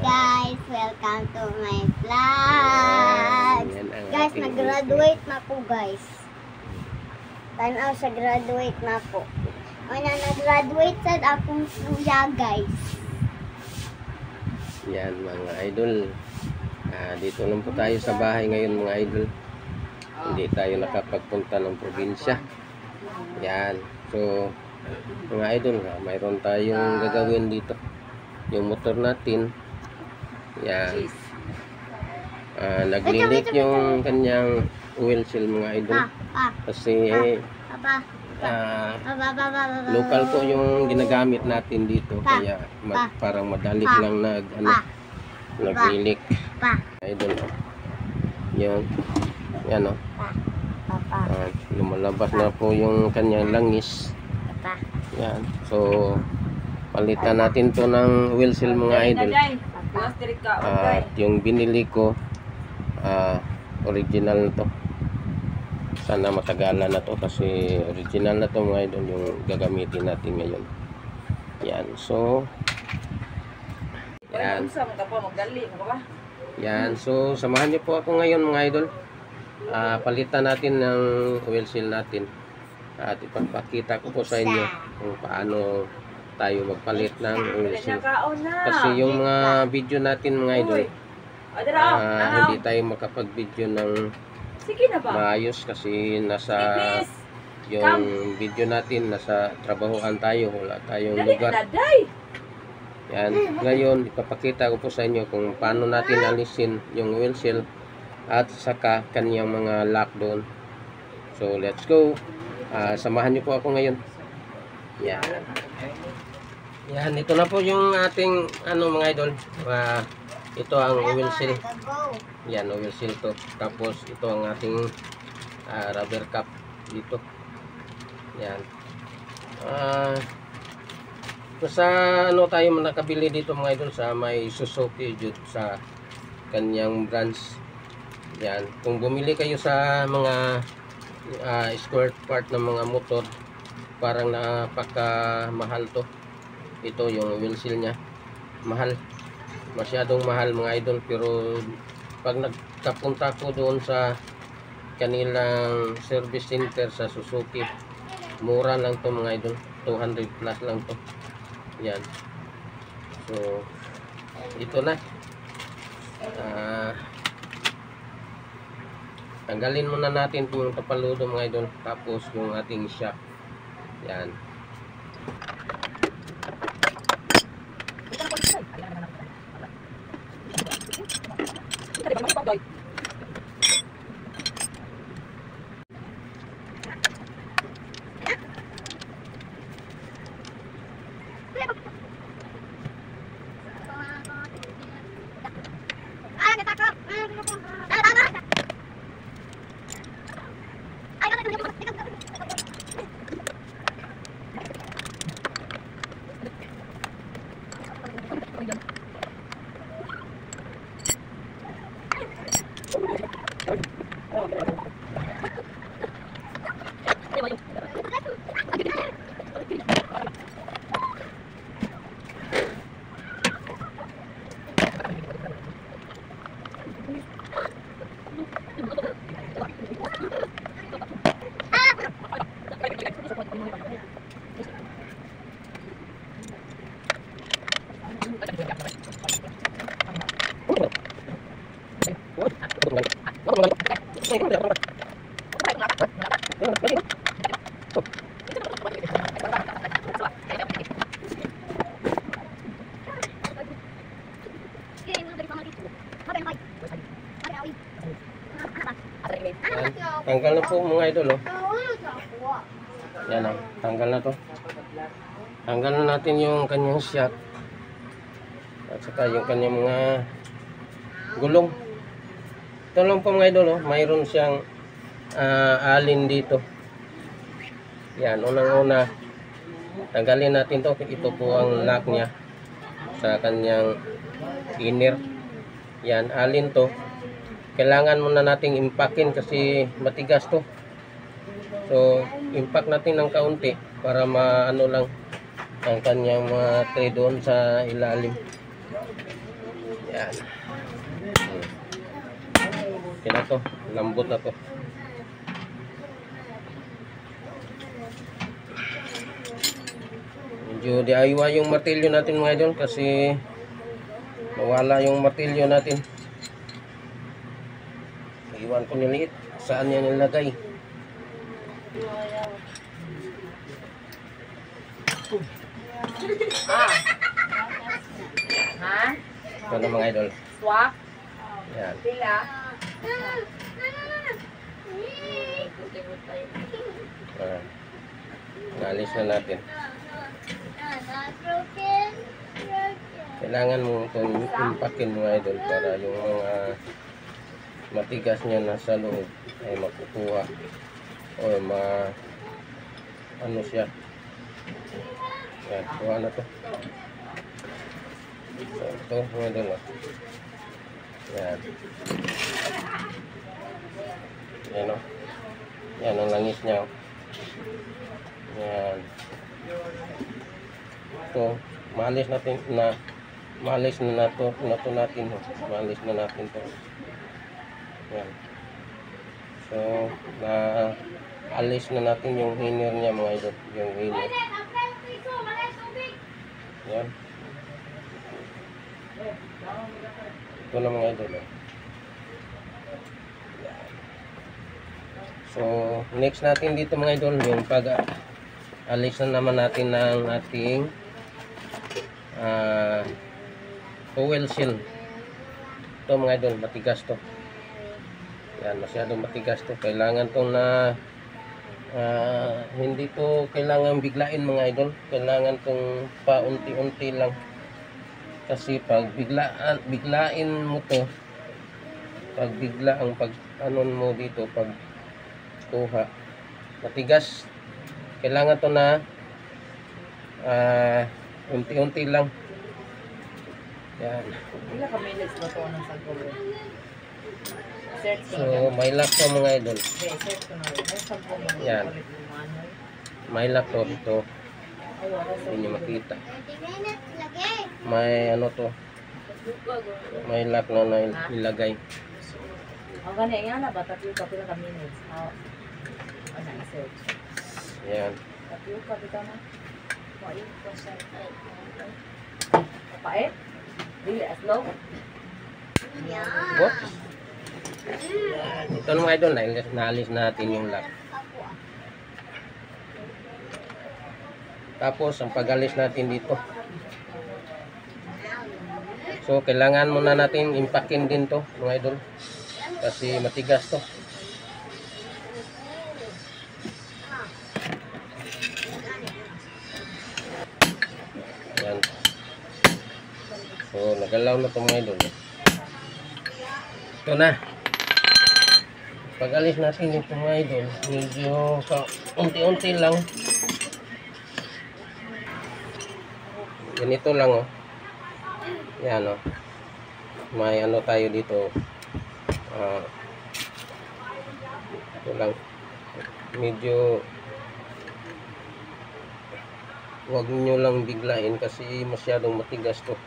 guys, welcome to my vlog. Guys, nag-graduate na po guys. Tanaw sa graduate na po. Una nag-graduate sa akong kuya guys. Yan mga idol. Dito lang po tayo sa bahay ngayon mga idol. Hindi tayo nakapagpunta ng probinsya. Yan. So mga idol, mayroon tayong gagawin dito. Yung motor natin. Yan. Naglilit yung kanyang oil seal mga idol. Kasi local po yung ginagamit natin dito. Kaya parang madali lang naglilik. Idol. Yan. Yan o. Lumalabas na po yung kanyang langis. Yan. So palitan natin to ng oil seal mga idol. At yung binili ko original na to. Sana matagalan na to kasi original na to mga idol yung gagamitin natin ngayon. Yan. So yan. Yan. So samahan niyo po ako ngayon mga idol. Palitan natin ng oil seal natin. At ipapakita ko po sa inyo kung paano tayo magpalit ng oil seal. Kasi yung mga video natin mga idol, hindi tayo makapag-video ng maayos kasi nasa yung video natin nasa trabahoan tayo, wala tayong lugar. Yan, ngayon ipapakita ko po sa inyo kung paano natin alisin yung oil seal at saka kanyang mga lock doon. So let's go. Samahan niyo po ako ngayon. Yan. Yan, ito na po yung ating mga idol. Ito ang oil seal. Yan, oil seal to. Tapos ito ang ating rubber cap dito. Yan. Sa tayo nakabili dito mga idol sa may Suzuki dito sa kanyang branch. Yan. Kung bumili kayo sa mga square part ng mga motor, parang napaka-mahal to. Ito yung oil seal nya. Mahal. Masyadong mahal mga idol. Pero pag nagkapunta ko doon sa kanilang service center sa Suzuki, mura lang to mga idol. 200 plus lang to. Yan. So ito na. Tanggalin muna natin yung tapaludo mga idol. Tapos yung ating shock. Yan. Tanggal na po mga idol. Yan o, tanggal na to. Tanggal na natin yung kanyang shock at saka yung kanyang mga gulong. Ito lang po mga idol, mayroon siyang alin dito. Yan, unang-una tanggalin natin to. Ito po ang lock nya sa kanyang inner. Yan, alin to. Kailangan muna nating impakin kasi matigas to. So impact natin ng kaunti para maano lang ang kanyang mga tray doon sa ilalim. Yan. Okay na to. Lambot na to. Medyo DIY yung martilyo natin mga idol kasi nawala yung martilyo natin. Iwan ko niliit. Saan yan nilagay? Ha? Ito na mga idol. Swak? Yan. Pila? Naalis na natin. Kailangan mo itong impakin mga idol para yung mga matigas niya nasa loob ay makukuha o ano siya. Yan, kuha na to. So, ito mga idol. Yan. Yan o. Yan ang langis niya. Yan. So, maalis natin na maalis na natin ho. Maalis na natin to. Yan. So, alis na natin yung inner niya mga idol, yung inner. Yan. Ito na mga idol. Yan. So, next natin dito mga idol, yung alis na naman natin ng ating oil seal. Ito mga idol, matigas to. Yan, masyadong matigas to. Kailangan to na hindi to kailangan biglain mga idol. Kailangan tong paunti-unti lang. Kasi pag biglain mo to, pag bigla ang anon mo dito, pag kuha, matigas. Kailangan to na unti-unti lang. Yan. Pila ka minutes ba ito ng sagawin? So, may lock to mga idol. Yan. May lock to ito. Hindi nyo makita. May ano to. May lock na ilagay. Ang ganyan nga na ba? Tapio ka pila ka minutes. Ano i-search? Yan. Tapio ka pila na? Kapait? Really as low? What? Ito na mga idol, naalis natin yung lock. Tapos, ang pag-alis natin dito. So, kailangan muna natin impakin din to mga idol. Kasi matigas to. Yan. So, nagalaw na to mga idol. Ito na. Pag-alis natin ito mga idol, medyo unti-unti lang. Ganito lang oh. Yan oh. May ano tayo dito. Ito lang. Medyo huwag nyo lang biglain kasi masyadong matigas to.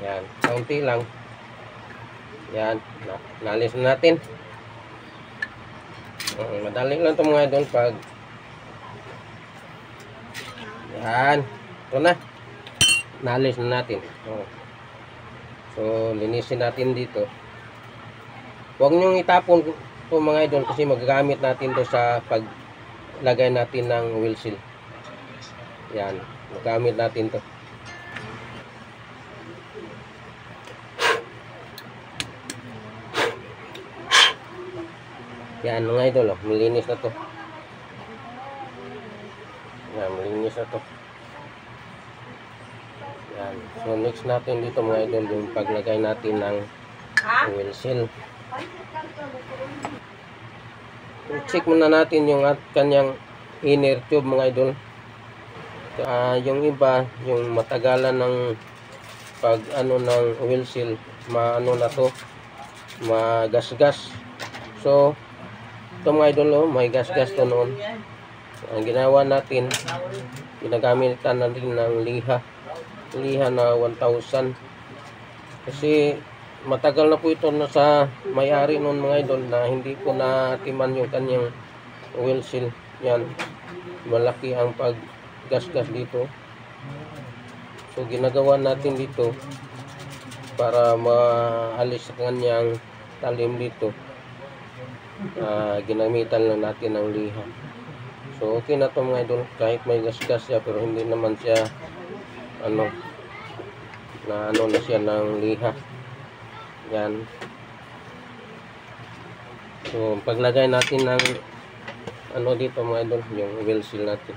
Yan, kaunti lang. Yan, naalis na natin. Madali lang ito mga idol pag yan, ito na. Naalis na natin. So, linisin natin dito. Huwag nyo itapon ito mga idol kasi magagamit natin to sa paglagay natin ng wheel seal. Yan, magamit natin to. Yan mga idol, malinis na to. Yan, malinis na to. Yan. So next natin dito mga idol, yung paglagay natin ng wheel seal. So, check muna natin yung kanyang inner tube mga idol. Yung iba, yung matagalan ng pag ano ng wheel seal, maano na to, magasgas. So ito mga idol, oh, may gas-gas to noon. Ang ginawa natin, ginagamitan natin ng liha na 1,000. Kasi matagal na po ito na sa may-ari noon mga idol na hindi ko natiman yung kanyang oil seal. Yan, malaki ang paggasgas dito. So ginagawa natin dito para maalis sa kanyang talim dito. Ginamitan lang natin ng liha. So okay na to mga idol, kahit may gasgas siya pero hindi naman siya na siya ng liha. Yan. So paglagay natin ng dito mga idol, yung oil seal natin.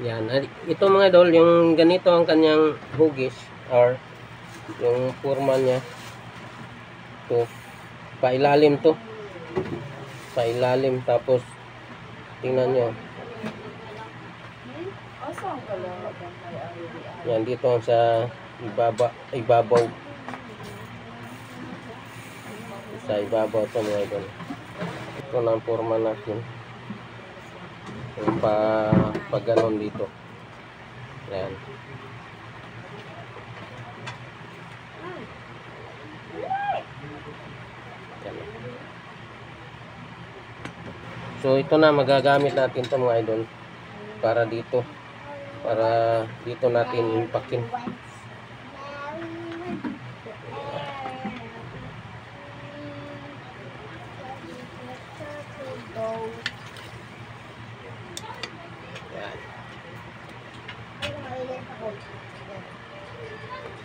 Yan. Ito mga idol, yung ganito ang kanyang hugis or yung forma niya. So pailalim to. Pailalim, tapos tingnan nyo. Yan dito sa ibabaw. Sa ibabaw ito mga idol. Ito na ang forma natin. Yung pag ganon dito. Yan. So ito na, magagamit natin ito mga idol para dito natin impakin.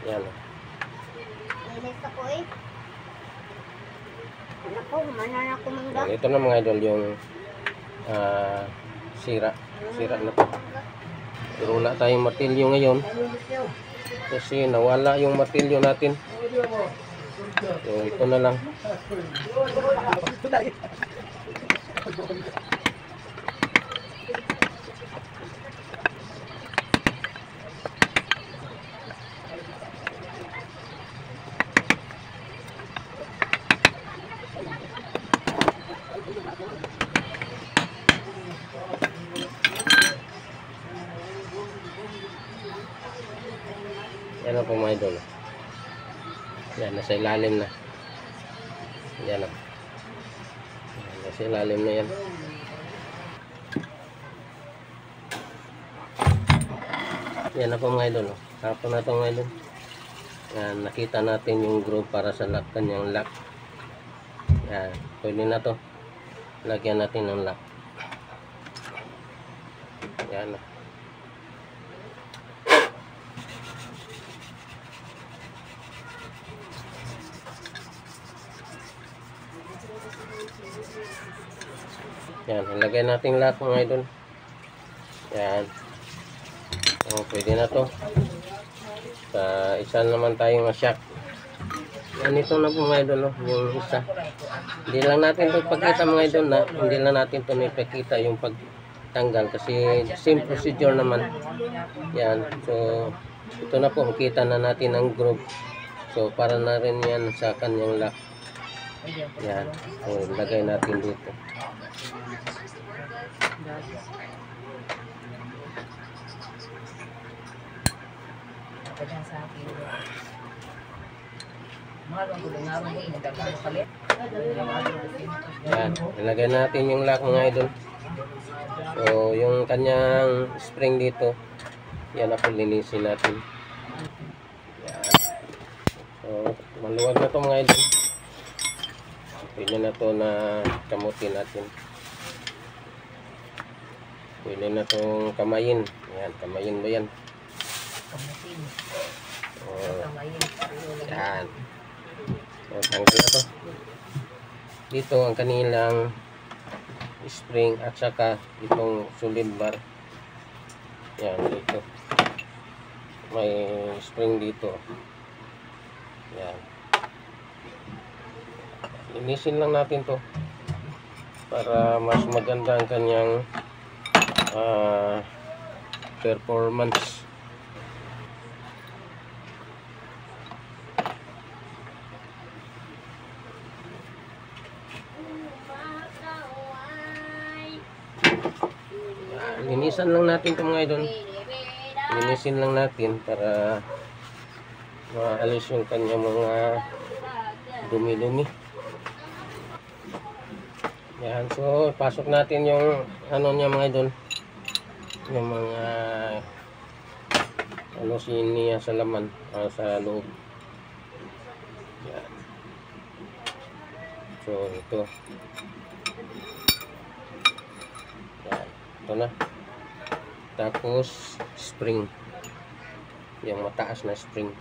Yan. Ilis ako eh. Naku, manan ako mangga. Ito na mga idol yung sira na to. Pero wala tayong martilyo ngayon kasi nawala yung martilyo natin. So ito na lang. Yan na po mga idol. Yan, nasa ilalim na. Yan na. Nasa ilalim na yan. Yan na po mga idol. Tapos na ito mga idol. Yan, nakita natin yung groove para sa lock, kanyang lock. Yan, pwede na to. Lagyan natin ng lock. Yan na. Yan, ilagay natin lahat mga idol. Yan. So, pwede na to. Isa naman tayong shock. Yan, ito na po mga idol, yung isa. Hindi lang natin ito ipakita mga idol na, hindi lang natin ito ipakita yung pagtanggal kasi same procedure naman. Yan, so ito na po, makita na natin ang groove. So, para na rin yan sa kanyang lock. Yan, so ilagay natin dito. Yan, ilagay natin yung lock mga idol. So yung kanyang spring dito, yan na po, linisin natin. Yan. So maluwag na to mga idol. Pwede na to na kamutin natin. Pwede na itong kamayin. Yan, kamayin ba yan? Yan. So, tanggal na to. Dito ang kanilang spring at saka itong solid bar. Yan, dito. May spring dito. Yan. Linisin lang natin to para mas maganda ang kanyang performance. linisan lang natin ito mga idol. Linisin lang natin para maalis yung kanyang mga dumi-dumi. Yan, so pasok natin yung ano niya mga idol, yung mga ano niya sa laman, sa loob. Yan. So ito. Yan, ito na. Tapos spring, yung mataas na spring.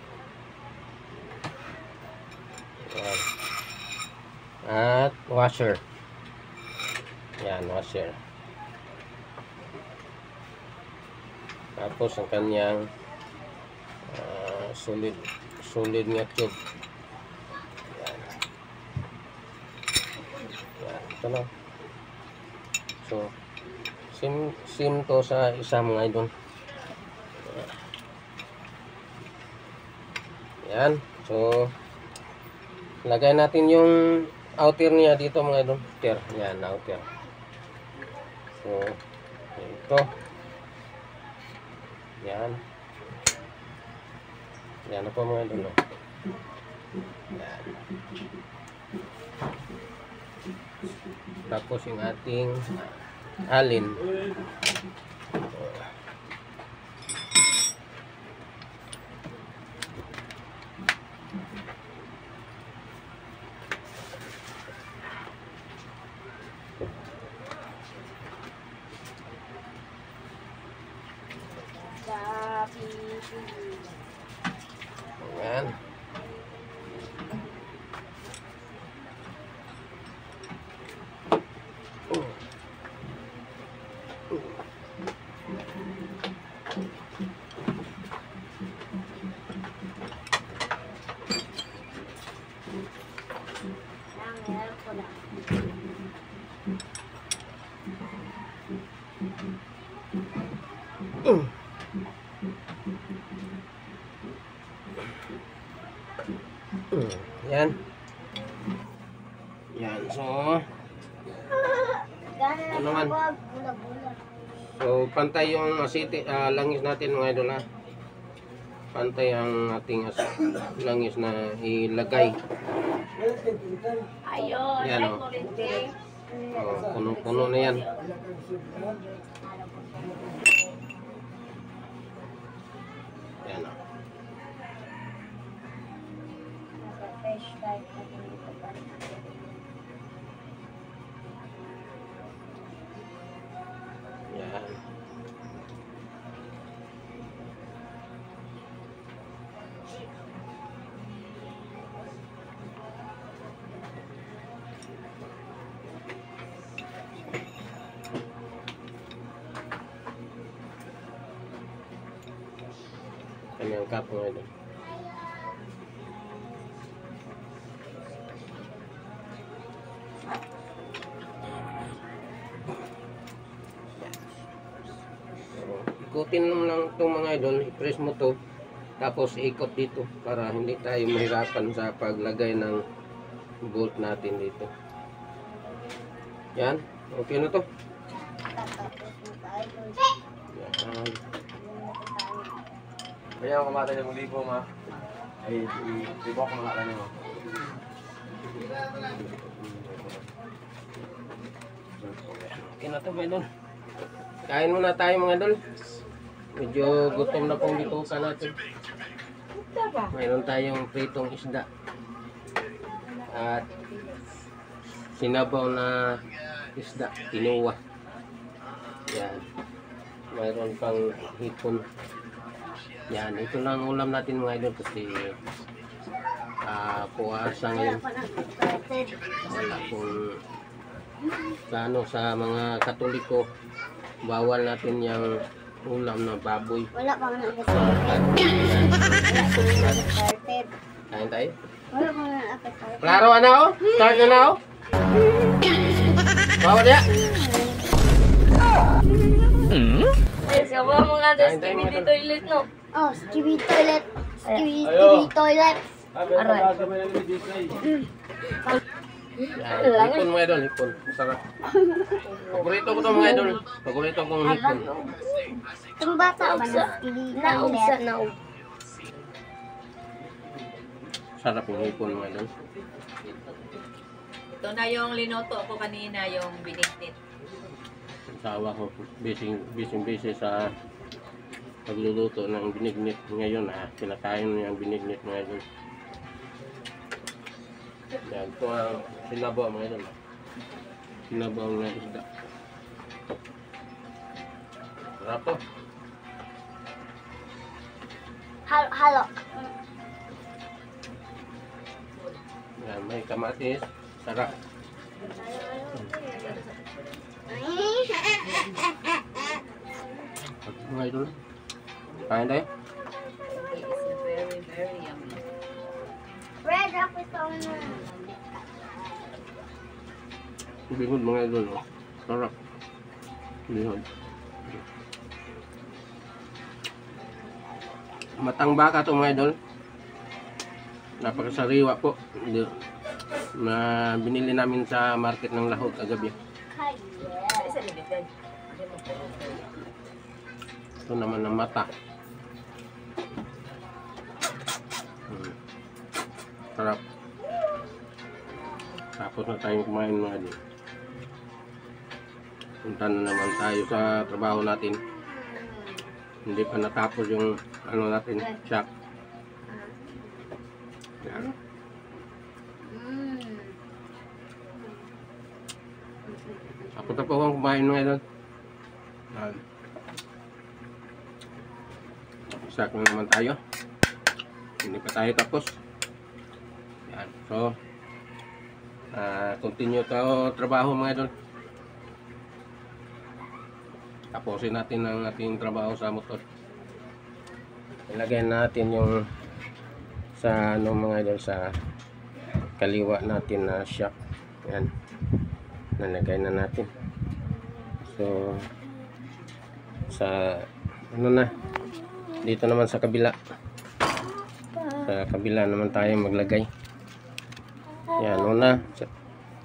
Yan. At washer. Yan, washer. Tapos ang kanyang solid nga tube. Yan. Yan, ito na. So sim to sa isa mga idol. Yan. So lagay natin yung outer niya dito mga idol. Outer. Yan, outer. So ito. Yan. Yan na po mga idol. Yan. Tapos yung ating alin. Yan. Yan. Yan. So ano naman? So pantay yung asiti, langis natin mga idol ha. Pantay ang ating langis na ilagay. Yan o. Punong-puno na yan. Yan o. Yan. Kanyang cup mga idol. Ikutin lang itong mga idol, i-press mo to tapos ikot dito para hindi tayo mahirapan sa paglagay ng bolt natin dito. Yan, okay na to. Yan. Kaya ako matay ng libo ma. Ay, libo ako mga mo. Okay na to mga idol. Kain muna tayo mga idol. Medyo gutom na pong bituka natin. Mayroon tayong pritong isda. At sinabaw na isda, kinuwa. Yan. Mayroon pang hipon. Yan, ito lang ulam natin mga idol kasi puwasa ngayon. Wala pong sa mga Katoliko, bawal natin yung ulam na baboy. Wala pa nga nag-started. Kain tayo? Wala pa nga nag-started. Klaro na o? Start na o? Bawal ya? Ay, sawa mo nga sa skibidi toilet, no? Oh, skibidi toilet. Skibidi toilet. Aray. Yan, hipon mga idol, hipon. Masarap. Paborito ko to mga idol. Paborito kong hipon. Itong bata ba na? Naugsa na. Sarap yung hipon mga idol. Ito na yung linuto ko kanina, yung binignit. Sawa ko, busy sa pagluluto ng binignit ngayon. Kinakain mo yung binignit mga idol. Yan, ito ang sinabaw mga idol. Sinabaw na isda. Sarap to. Halo. Yan, may kamatis. Sarap. Mga idol. Kain tayo. It is very, very yummy. Red up ito na. Bihon mga idol. Oh. Sarap. Bihon. Matang baka to mga idol. Napakasariwa po. Na binili namin sa market ng Lahog kagabi. Isa limited. Ito naman ang mata. Sarap. Tapos na tayong kumain mga idol. Punta na naman tayo sa trabaho natin. Hindi pa natapos yung ano natin, shop. Yan. Ako na po akong kumain mga idol. Yan. Isak na naman tayo. Hindi pa tayo tapos. Yan. So, continue tayo trabaho mga idol. Tapusin natin ang ating trabaho sa motor. Ilagay natin yung sa ano mga idol, sa kaliwa natin na shock. Yan. Nalagay na natin. So sa ano na, dito naman sa kabila. Sa kabila naman tayo maglagay. Yan, una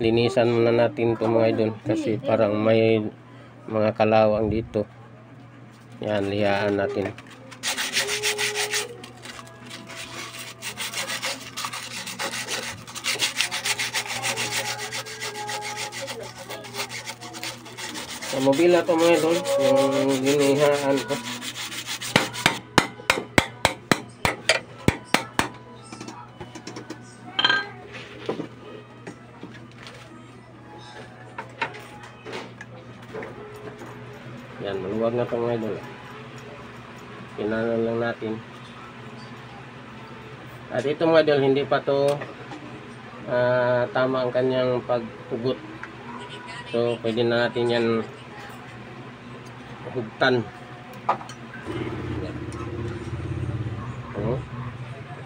linisan muna natin ito mga idol kasi parang may mga kalawang dito. Yan, lihaan natin. Sa mobila to mga idol, yung linihaan ko. Yan, maluwag na ito mga idol. Pinanan lang natin. At ito mga idol, hindi pa to tama ang kanyang paghugot. So, pwede na natin yan hugtan.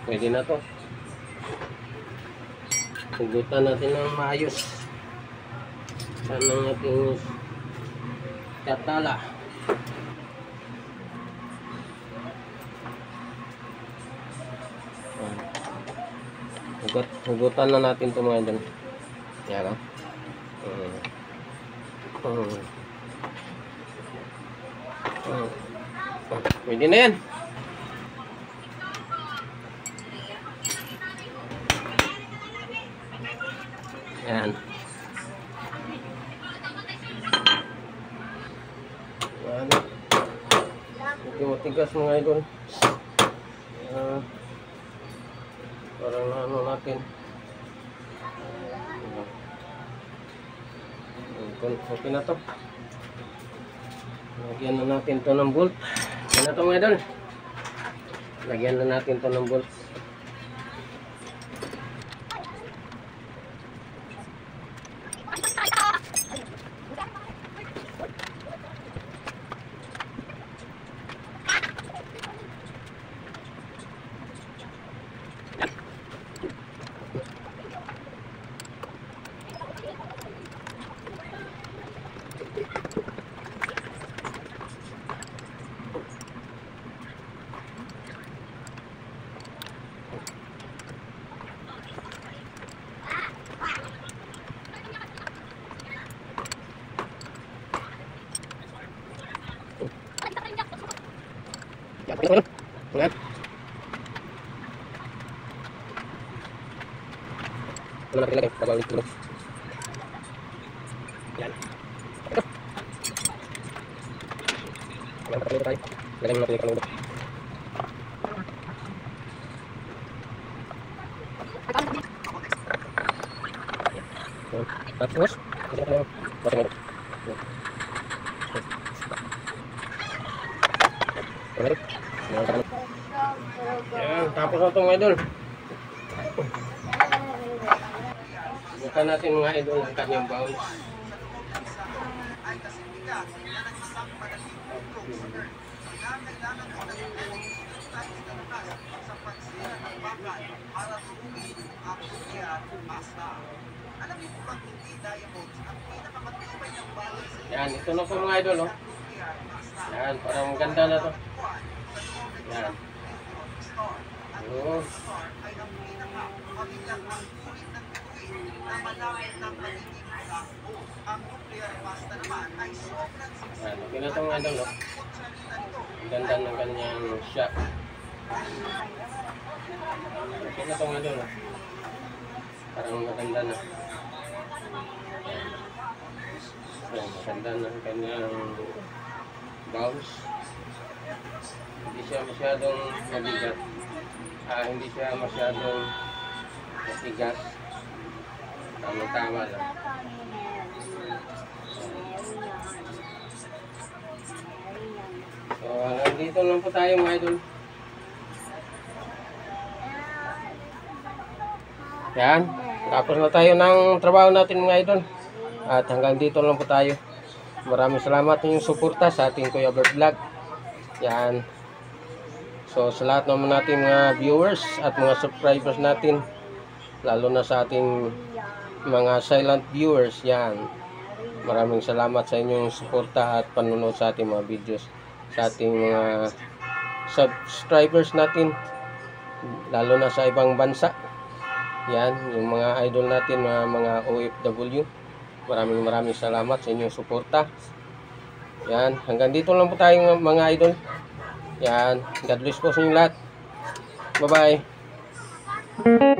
Pwede na to. Hugutan natin ng maayos. Saan ang ating katala. Hugutan na natin ito mga idol. Yan o. Pwede na yan. Yan. Medyo matigas mga idol. Parang ano natin. Okay na to. Lagyan na natin to ng bolt. Okay na to mga idol. Lagyan na natin to ng bolt. Yan. Ano natin lagay? Pagawin ito. Yan. Ayan, pakalito tayo. Lagay mo natin yung kalungkot. Tapos, kasi natin yung batang ito. Yan, tapos na ito mga idol. Bukan natin mga idol ang kanyang bowl. Yan, ito na po mga idol. Oh. Yan, parang maganda na to. Yan. Oh. Yan, okay na ito mga idol. Oh. Ang ganda ng kanyang shop. Okay na ito mga idol. Oh. Parang maganda na. Yan, maganda ng kanyang bounce. Hindi siya masyadong mabigat. Hindi siya masyadong matigas. Tama-tama lang. So, dito lang po tayo mga idol. Yan. Tapos na tayo ng trabaho natin mga idol. At hanggang dito lang po tayo. Maraming salamat sa inyong suporta sa ating Kuya Bert Vlog. Yan. So sa lahat naman natin mga viewers at mga subscribers natin, lalo na sa ating mga silent viewers, yan. Maraming salamat sa inyong suporta at panunod sa ating mga videos. Sa ating mga subscribers natin, lalo na sa ibang bansa. Yan, yung mga idol natin, mga OFW. Maraming salamat sa inyong suporta. Yan, hanggang dito lang po tayo mga idol. Yan, God bless po sa inyo lahat. Bye-bye.